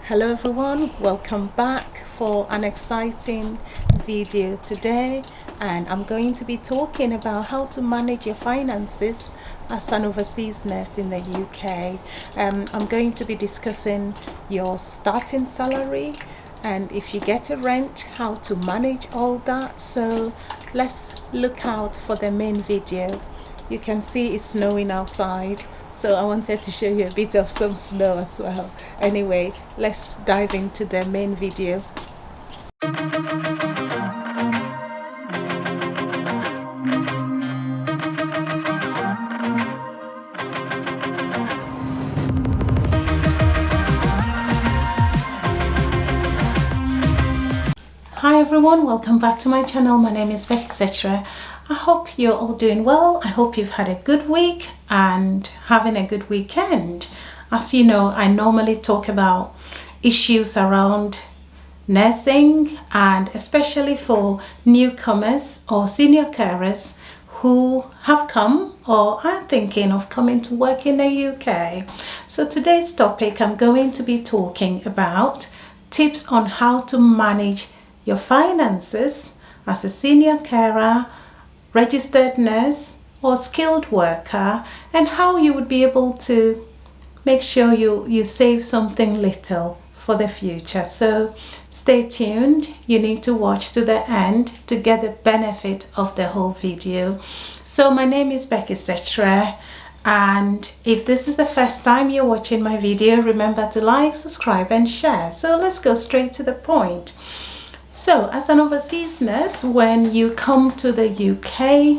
Hello everyone, welcome back for an exciting video today, and I'm going to be talking about how to manage your finances as an overseas nurse in the UK. I'm going to be discussing your starting salary, and if you get a rent, how to manage all that. So let's look out for the main video. You can see it's snowing outside, so I wanted to show you a bit of some snow as well. Anyway, let's dive into the main video. Hi everyone, welcome back to my channel. My name is Expenditure. I hope you're all doing well. I hope you've had a good week and having a good weekend. As you know, I normally talk about issues around nursing, and especially for newcomers or senior carers who have come or are thinking of coming to work in the UK. So today's topic, I'm going to be talking about tips on how to manage your finances as a senior carer, registered nurse or skilled worker, and how you would be able to make sure you save something little for the future. So stay tuned. You need to watch to the end to get the benefit of the whole video. So my name is Becky Setre, and if this is the first time you're watching my video, remember to like, subscribe and share. So let's go straight to the point. So as an overseas nurse, when you come to the UK,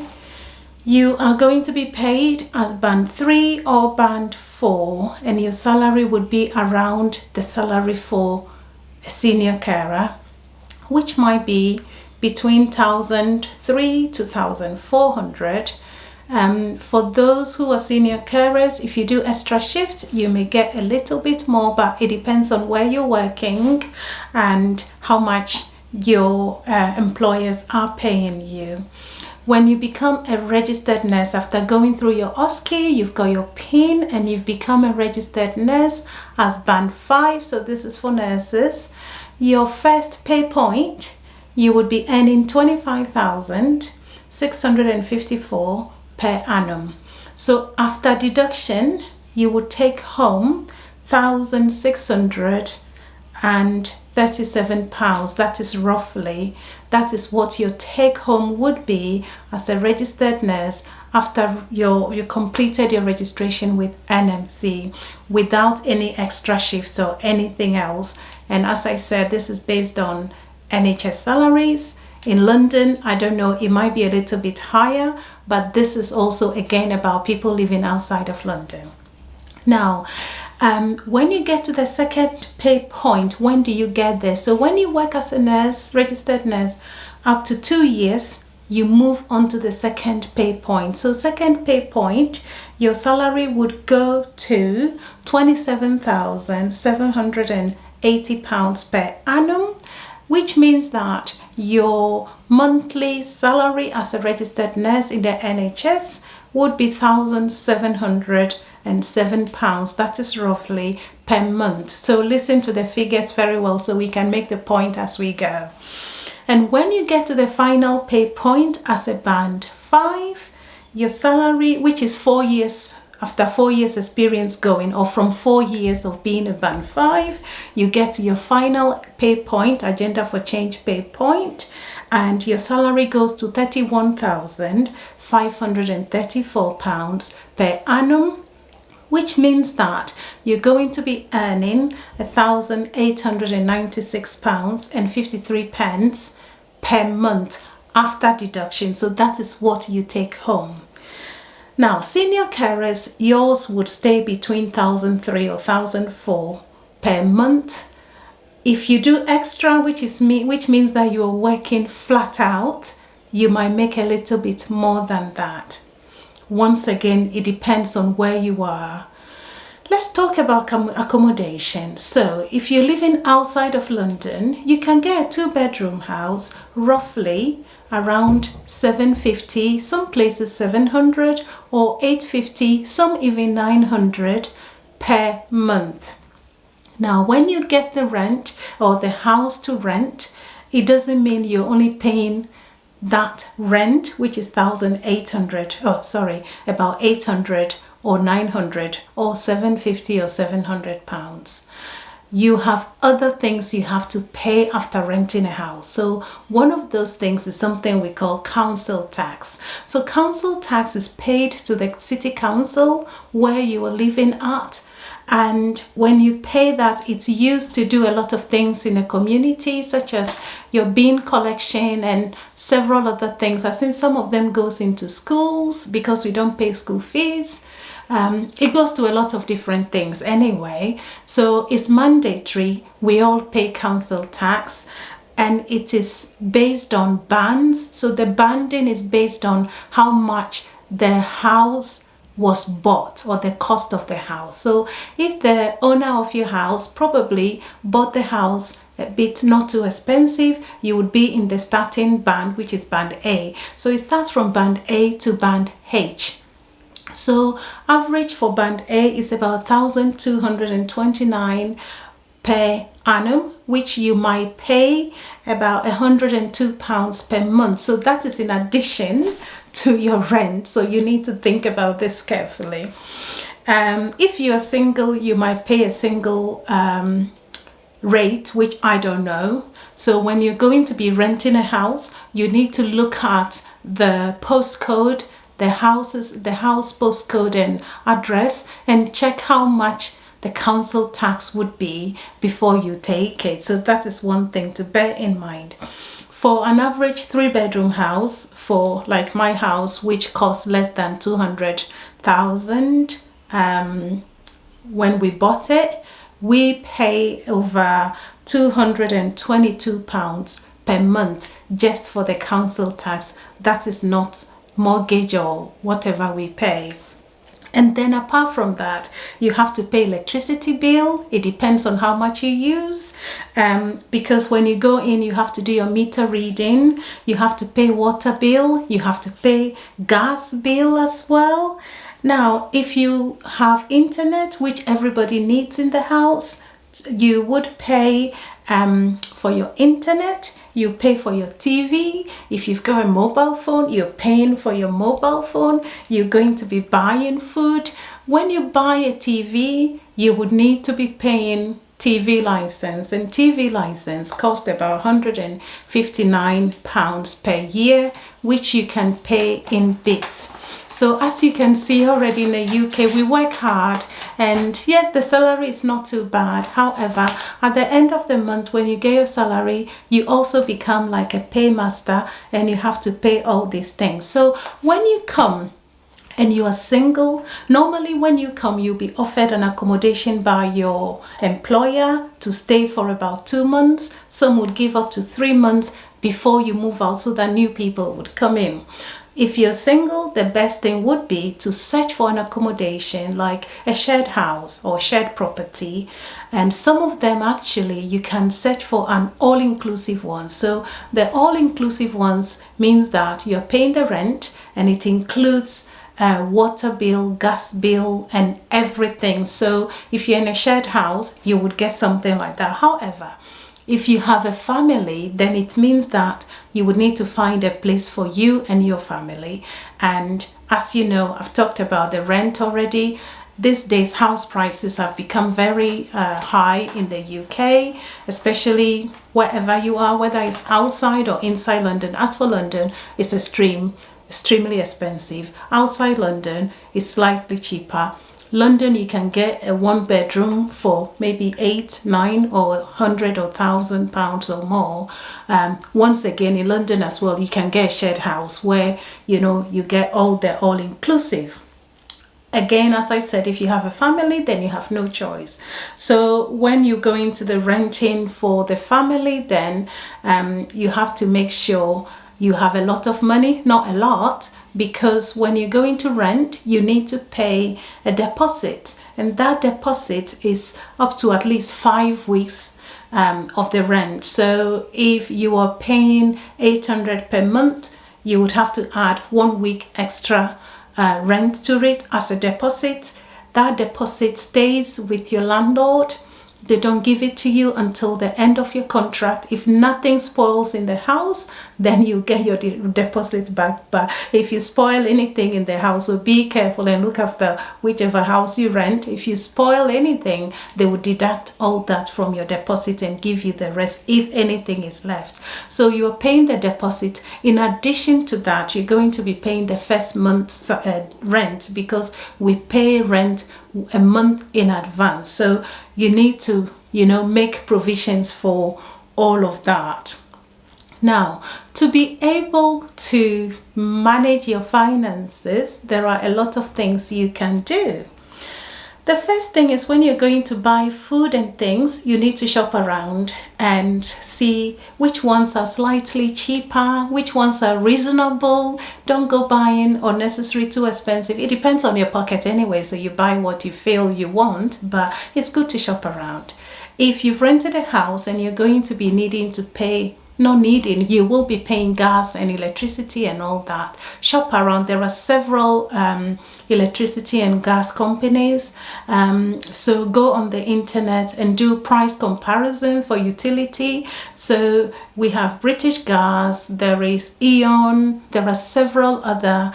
you are going to be paid as band 3 or band 4, and your salary would be around the salary for a senior carer, which might be between 1,300 to 1,400. For those who are senior carers, if you do extra shifts, you may get a little bit more, but it depends on where you're working and how much your employers are paying you. When you become a registered nurse, after going through your OSCE, you've got your PIN and you've become a registered nurse as band 5, so this is for nurses. Your first pay point, you would be earning 25,654 per annum. So after deduction, you would take home £1,637. That is roughly, that is what your take home would be as a registered nurse after you completed your registration with NMC without any extra shifts or anything else. And as I said, this is based on NHS salaries. In London, I don't know, it might be a little bit higher, but this is also again about people living outside of London. Now, when you get to the second pay point, when do you get there? So when you work as a nurse, registered nurse, up to 2 years, you move on to the second pay point. So second pay point, your salary would go to £27,780 per annum, which means that your monthly salary as a registered nurse in the NHS would be £1,707. That is roughly per month. So listen to the figures very well so we can make the point as we go. And when you get to the final pay point as a band 5, your salary, which is 4 years, after 4 years experience going, or from 4 years of being a band 5, you get to your final pay point, agenda for change pay point, and your salary goes to £31,534 per annum, which means that you're going to be earning £1,896.53 per month after deduction. So that is what you take home. Now, senior carers, yours would stay between 1,003 or 1,004 per month. If you do extra, which means that you're working flat out, you might make a little bit more than that. Once again, it depends on where you are. Let's talk about accommodation. So if you're living outside of London, you can get a 2-bedroom house roughly around 750, some places 700 or 850, some even 900 per month. Now, when you get the rent or the house to rent, it doesn't mean you're only paying that rent, which is 1,800, about 800 or 900 or 750 or 700 pounds. You have other things you have to pay after renting a house. So one of those things is something we call council tax. So council tax is paid to the city council where you are living at. And when you pay that, it's used to do a lot of things in a community, such as your bin collection and several other things. I think some of them goes into schools because we don't pay school fees. It goes to a lot of different things anyway. So it's mandatory. We all pay council tax, and it is based on bands. So the banding is based on how much the house was bought or the cost of the house. So if the owner of your house probably bought the house a bit not too expensive, you would be in the starting band, which is band A. So it starts from band A to band H. So average for band A is about 1,229 per annum, which you might pay about £102 per month. So that is in addition to your rent. So you need to think about this carefully. If you are single, you might pay a single rate, which I don't know. So when you're going to be renting a house, you need to look at the postcode, the house postcode and address, and check how much the council tax would be before you take it. So that is one thing to bear in mind. For an average 3-bedroom house, for like my house, which costs less than 200,000 when we bought it, we pay over £222 per month just for the council tax. That is not mortgage or whatever we pay. And then apart from that, you have to pay electricity bill. It depends on how much you use, because when you go in, you have to do your meter reading, you have to pay water bill, you have to pay gas bill as well. Now, if you have internet, which everybody needs in the house, you would pay for your internet. You pay for your TV. If you've got a mobile phone, you're paying for your mobile phone. You're going to be buying food. When you buy a TV, you would need to be paying TV license, and TV license costs about £159 per year, which you can pay in bits. So as you can see already in the UK, we work hard, and yes, the salary is not too bad. However, at the end of the month, when you get your salary, you also become like a paymaster, and you have to pay all these things. So when you come and you are single, normally when you come, you'll be offered an accommodation by your employer to stay for about 2 months. Some would give up to 3 months before you move out so that new people would come in. If you're single, the best thing would be to search for an accommodation like a shared house or shared property. And some of them actually, you can search for an all-inclusive one. So the all-inclusive ones means that you're paying the rent and it includes water bill, gas bill, and everything. So if you're in a shared house, you would get something like that. However, if you have a family, then it means that you would need to find a place for you and your family. And as you know, I've talked about the rent already. These days, house prices have become very high in the UK, especially wherever you are, whether it's outside or inside London. As for London, it's extremely expensive. Outside London, it's slightly cheaper. London, you can get a 1-bedroom for maybe 8, 9 or 100 or 1,000 pounds or more. Once again, in London as well, you can get a shared house where, you get all-inclusive. Again, as I said, if you have a family, then you have no choice. So when you go into the renting for the family, then you have to make sure you have a lot of money, not a lot, because when you go into rent, you need to pay a deposit, and that deposit is up to at least 5 weeks of the rent. So if you are paying 800 per month, you would have to add 1 week extra rent to it as a deposit. That deposit stays with your landlord. They don't give it to you until the end of your contract. If nothing spoils in the house, then you get your deposit back. But if you spoil anything in the house, so be careful and look after whichever house you rent. If you spoil anything, they will deduct all that from your deposit and give you the rest if anything is left. So you are paying the deposit. In addition to that, you're going to be paying the first month's rent, because we pay rent a month in advance. So you need to, make provisions for all of that. Now, to be able to manage your finances, there are a lot of things you can do. The first thing is, when you're going to buy food and things, you need to shop around and see which ones are slightly cheaper, which ones are reasonable. Don't go buying unnecessary too expensive. It depends on your pocket anyway, so you buy what you feel you want, but it's good to shop around. If you've rented a house and you're going to be needing to pay, you will be paying gas and electricity and all that. Shop around. There are several electricity and gas companies. So go on the internet and do price comparison for utility. So we have British Gas, there is Eon, there are several other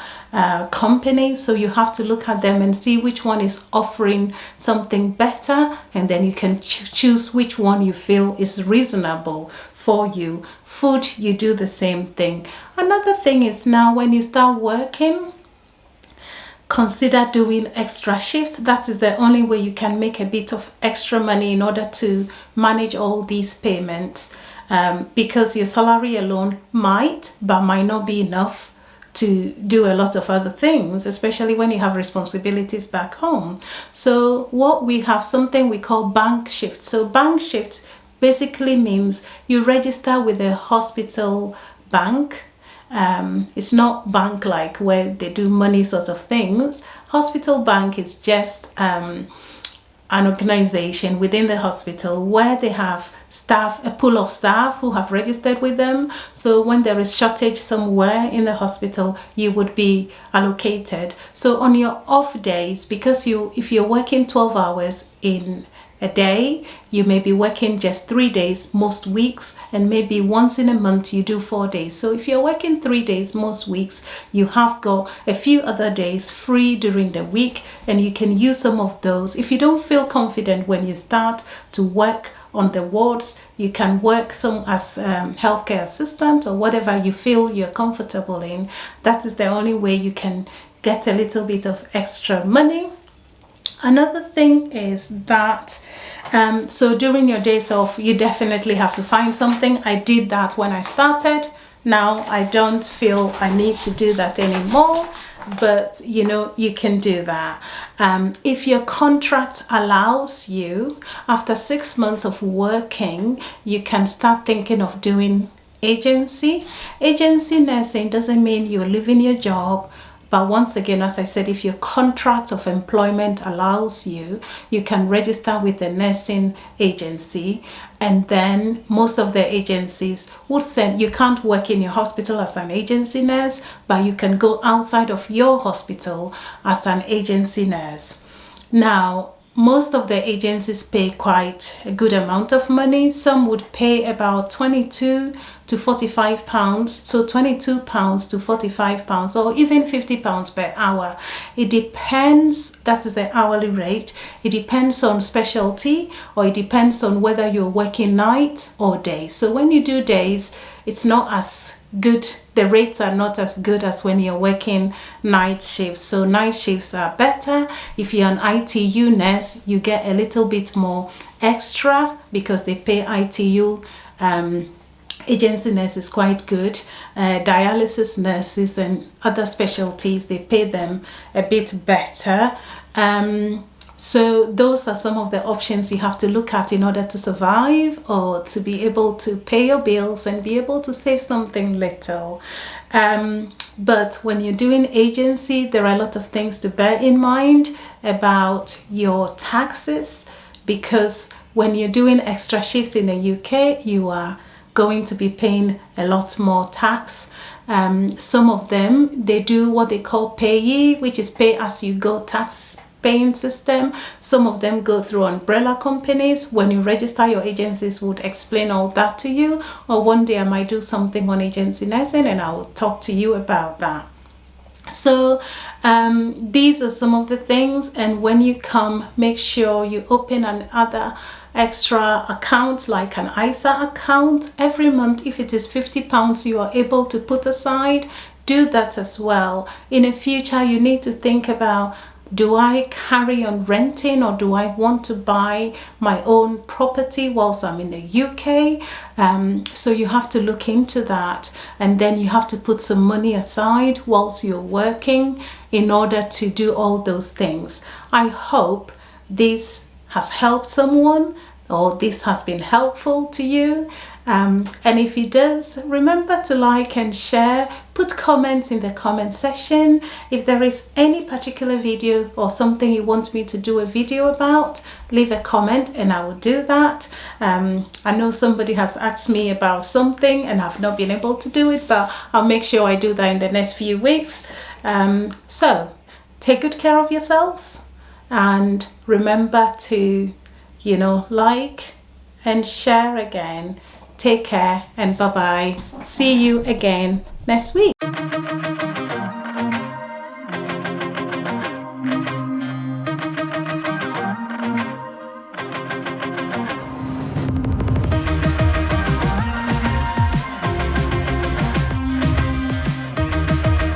companies. So you have to look at them and see which one is offering something better, and then you can choose which one you feel is reasonable for you. Food, you do the same thing. Another thing is, now when you start working, consider doing extra shifts. That is the only way you can make a bit of extra money in order to manage all these payments, because your salary alone might not be enough to do a lot of other things, especially when you have responsibilities back home. So what we have, something we call bank shifts. So bank shifts basically means you register with a hospital bank. It's not bank like where they do money sort of things. Hospital bank is just an organization within the hospital where they have staff, a pool of staff who have registered with them. So when there is shortage somewhere in the hospital, you would be allocated. So on your off days, because if you're working 12 hours in a day, you may be working just 3 days most weeks, and maybe once in a month you do 4 days. So if you're working 3 days most weeks, you have got a few other days free during the week, and you can use some of those. If you don't feel confident when you start to work on the wards, you can work some as healthcare assistant or whatever you feel you're comfortable in. That is the only way you can get a little bit of extra money. Another thing is that so during your days off, you definitely have to find something. I did that when I started. Now I don't feel I need to do that anymore, but you can do that. If your contract allows you, after 6 months of working, you can start thinking of doing agency. Agency nursing doesn't mean you're leaving your job. But once again, as I said, if your contract of employment allows you, you can register with the nursing agency. And then most of the agencies would send, you can't work in your hospital as an agency nurse, but you can go outside of your hospital as an agency nurse. Now, most of the agencies pay quite a good amount of money. Some would pay about 22 to 45 pounds, so 22 pounds to 45 pounds, or even 50 pounds per hour. It depends, that is the hourly rate. It depends on specialty, or it depends on whether you're working nights or days. So when you do days, it's not as good, the rates are not as good as when you're working night shifts. So night shifts are better. If you're an ITU nurse, you get a little bit more extra because they pay ITU. Agency nurses quite good. Dialysis nurses and other specialties, they pay them a bit better. So those are some of the options you have to look at in order to survive, or to be able to pay your bills and be able to save something little. But when you're doing agency, there are a lot of things to bear in mind about your taxes, because when you're doing extra shifts in the UK, you are going to be paying a lot more tax. Some of them, they do what they call payee, which is pay as you go tax paying system. Some of them go through umbrella companies. When you register your agencies, would explain all that to you. Or one day I might do something on agency nursing and I will talk to you about that. So these are some of the things, and when you come, make sure you open another extra account like an ISA account every month. If it is £50 you are able to put aside, do that as well. In the future, you need to think about, do I carry on renting, or do I want to buy my own property whilst I'm in the UK? So you have to look into that, and then you have to put some money aside whilst you're working in order to do all those things. I hope this has helped someone, or this has been helpful to you. And if it does, remember to like and share. Put comments in the comment section. If there is any particular video or something you want me to do a video about, leave a comment and I will do that. I know somebody has asked me about something and I've not been able to do it, but I'll make sure I do that in the next few weeks. So take good care of yourselves, and remember to, like and share again. Take care and bye-bye. See you again next week.